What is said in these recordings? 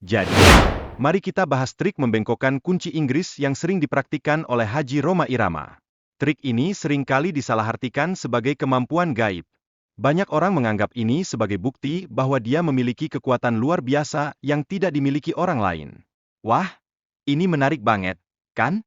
Jadi, mari kita bahas trik membengkokkan kunci Inggris yang sering dipraktikkan oleh Haji Rhoma Irama. Trik ini seringkali disalahartikan sebagai kemampuan gaib. Banyak orang menganggap ini sebagai bukti bahwa dia memiliki kekuatan luar biasa yang tidak dimiliki orang lain. Wah, ini menarik banget, kan?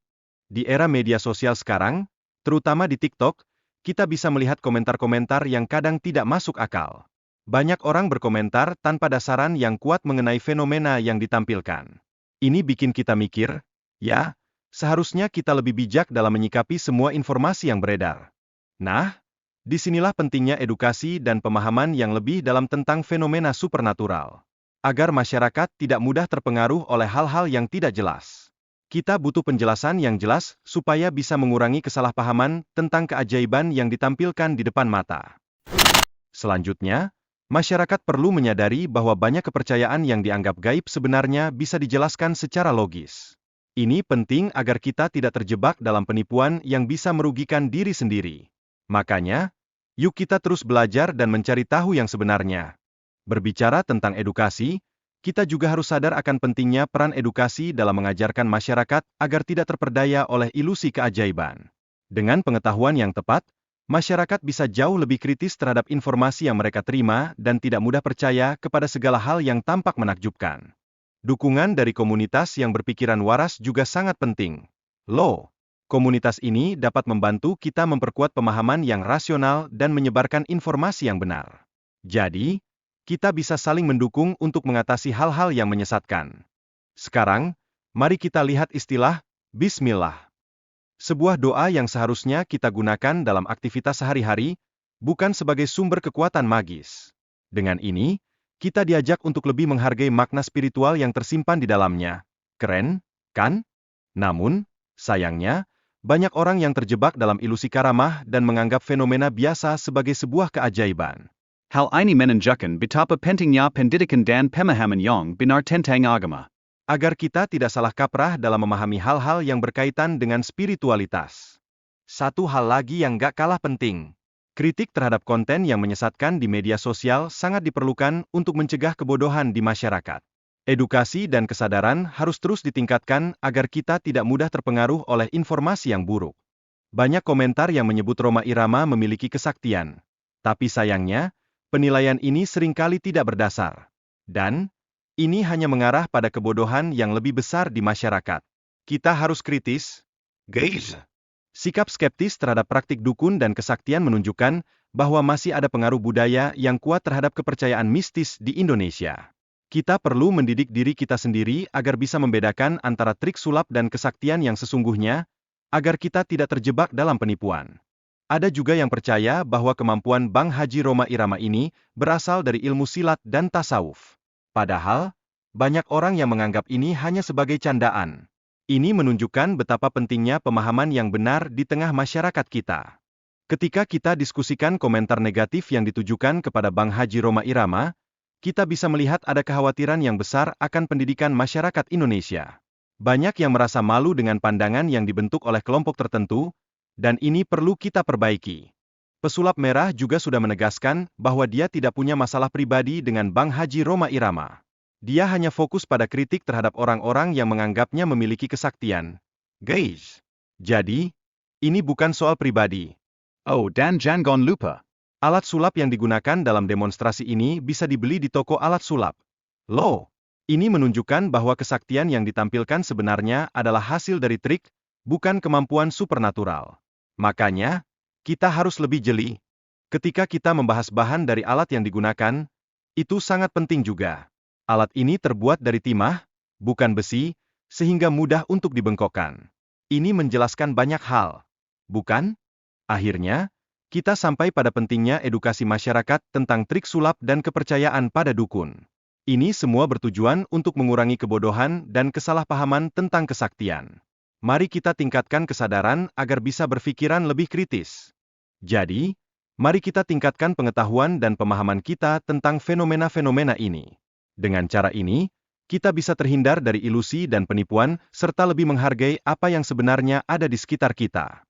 Di era media sosial sekarang, terutama di TikTok, kita bisa melihat komentar-komentar yang kadang tidak masuk akal. Banyak orang berkomentar tanpa dasaran yang kuat mengenai fenomena yang ditampilkan. Ini bikin kita mikir, ya, seharusnya kita lebih bijak dalam menyikapi semua informasi yang beredar. Nah, disinilah pentingnya edukasi dan pemahaman yang lebih dalam tentang fenomena supernatural. Agar masyarakat tidak mudah terpengaruh oleh hal-hal yang tidak jelas. Kita butuh penjelasan yang jelas supaya bisa mengurangi kesalahpahaman tentang keajaiban yang ditampilkan di depan mata. Selanjutnya, masyarakat perlu menyadari bahwa banyak kepercayaan yang dianggap gaib sebenarnya bisa dijelaskan secara logis. Ini penting agar kita tidak terjebak dalam penipuan yang bisa merugikan diri sendiri. Makanya, yuk kita terus belajar dan mencari tahu yang sebenarnya. Berbicara tentang edukasi, kita juga harus sadar akan pentingnya peran edukasi dalam mengajarkan masyarakat agar tidak terperdaya oleh ilusi keajaiban. Dengan pengetahuan yang tepat, masyarakat bisa jauh lebih kritis terhadap informasi yang mereka terima dan tidak mudah percaya kepada segala hal yang tampak menakjubkan. Dukungan dari komunitas yang berpikiran waras juga sangat penting. Komunitas ini dapat membantu kita memperkuat pemahaman yang rasional dan menyebarkan informasi yang benar. Jadi, kita bisa saling mendukung untuk mengatasi hal-hal yang menyesatkan. Sekarang, mari kita lihat istilah Bismillah. Sebuah doa yang seharusnya kita gunakan dalam aktivitas sehari-hari, bukan sebagai sumber kekuatan magis. Dengan ini, kita diajak untuk lebih menghargai makna spiritual yang tersimpan di dalamnya. Keren, kan? Namun, sayangnya, banyak orang yang terjebak dalam ilusi karamah dan menganggap fenomena biasa sebagai sebuah keajaiban. Hal ini menunjukkan betapa pentingnya pendidikan dan pemahaman yang benar tentang agama. Agar kita tidak salah kaprah dalam memahami hal-hal yang berkaitan dengan spiritualitas. Satu hal lagi yang gak kalah penting. Kritik terhadap konten yang menyesatkan di media sosial sangat diperlukan untuk mencegah kebodohan di masyarakat. Edukasi dan kesadaran harus terus ditingkatkan agar kita tidak mudah terpengaruh oleh informasi yang buruk. Banyak komentar yang menyebut Rhoma Irama memiliki kesaktian. Tapi sayangnya, penilaian ini seringkali tidak berdasar. Dan, ini hanya mengarah pada kebodohan yang lebih besar di masyarakat. Kita harus kritis, guys. Sikap skeptis terhadap praktik dukun dan kesaktian menunjukkan bahwa masih ada pengaruh budaya yang kuat terhadap kepercayaan mistis di Indonesia. Kita perlu mendidik diri kita sendiri agar bisa membedakan antara trik sulap dan kesaktian yang sesungguhnya, agar kita tidak terjebak dalam penipuan. Ada juga yang percaya bahwa kemampuan Bang Haji Rhoma Irama ini berasal dari ilmu silat dan tasawuf. Padahal, banyak orang yang menganggap ini hanya sebagai candaan. Ini menunjukkan betapa pentingnya pemahaman yang benar di tengah masyarakat kita. Ketika kita diskusikan komentar negatif yang ditujukan kepada Bang Haji Rhoma Irama, kita bisa melihat ada kekhawatiran yang besar akan pendidikan masyarakat Indonesia. Banyak yang merasa malu dengan pandangan yang dibentuk oleh kelompok tertentu, dan ini perlu kita perbaiki. Pesulap Merah juga sudah menegaskan bahwa dia tidak punya masalah pribadi dengan Bang Haji Rhoma Irama. Dia hanya fokus pada kritik terhadap orang-orang yang menganggapnya memiliki kesaktian. Guys. Jadi, ini bukan soal pribadi. Oh, dan jangan lupa. Alat sulap yang digunakan dalam demonstrasi ini bisa dibeli di toko alat sulap. Ini menunjukkan bahwa kesaktian yang ditampilkan sebenarnya adalah hasil dari trik, bukan kemampuan supernatural. Makanya, kita harus lebih jeli. Ketika kita membahas bahan dari alat yang digunakan, itu sangat penting juga. Alat ini terbuat dari timah, bukan besi, sehingga mudah untuk dibengkokkan. Ini menjelaskan banyak hal, bukan? Akhirnya, kita sampai pada pentingnya edukasi masyarakat tentang trik sulap dan kepercayaan pada dukun. Ini semua bertujuan untuk mengurangi kebodohan dan kesalahpahaman tentang kesaktian. Mari kita tingkatkan kesadaran agar bisa berpikiran lebih kritis. Jadi, mari kita tingkatkan pengetahuan dan pemahaman kita tentang fenomena-fenomena ini. Dengan cara ini, kita bisa terhindar dari ilusi dan penipuan, serta lebih menghargai apa yang sebenarnya ada di sekitar kita.